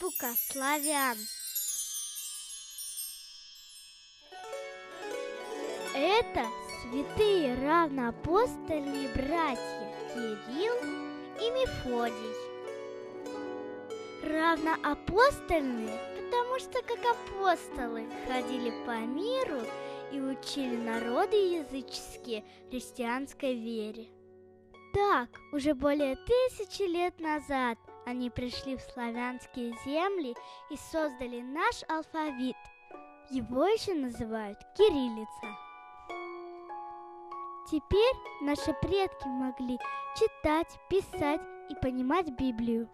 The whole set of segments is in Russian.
Азбука славян. Это святые равноапостольные братья Кирилл и Мефодий. Равноапостольные, потому что как апостолы ходили по миру и учили народы языческие христианской вере. Так, уже более 1000 лет назад они пришли в славянские земли и создали наш алфавит. Его еще называют кириллица. Теперь наши предки могли читать, писать и понимать Библию.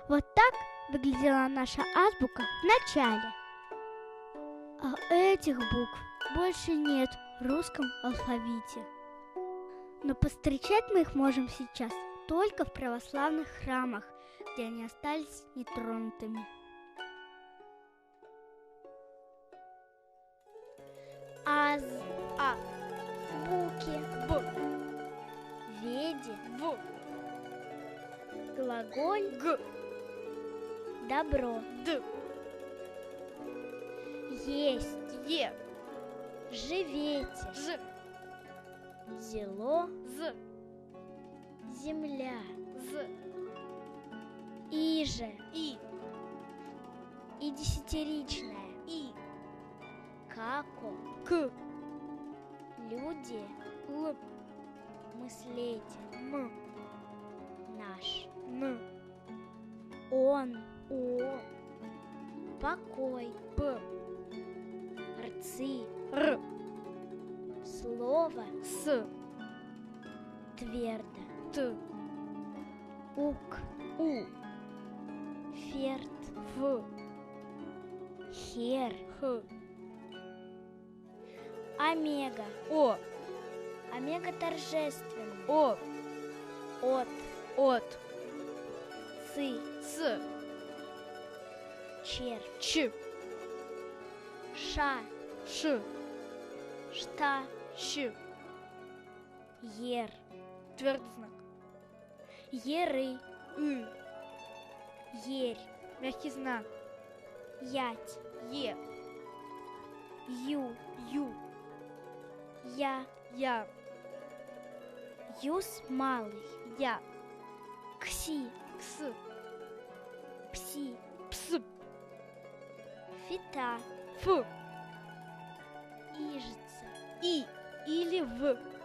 Вот так выглядела наша азбука в начале. А этих букв больше нет в русском алфавите. Но повстречать мы их можем сейчас только в православных храмах, где они остались нетронутыми. Буки. Б. Веди. В. Глаголь. Г. Добро. Д. Есть. Е. Живете. Ж. Зело. З. Земля. З. Иже. И. И десятиричная. И. Како. К. Люди. Л. Мыслете. М. Наш. Н. Он. О. Покой. П. Рцы. Р. Слово. С. Твердо. Т. Ук. У. Ферт. Ф. Хер. Х. Омега. О. Омега торжественный. О. От. От. Цы. С. Чер. Ч. Ша. Ш. Шта. Щ. Ер. Твердый знак. Еры. И. Ерь. Мягкий знак. Ять. Е. Ю. Ю. Я. Я. Юс малый. Я. Кси. Кс. Пси. Пс. Фита. Ф. Ижица. И. Или в.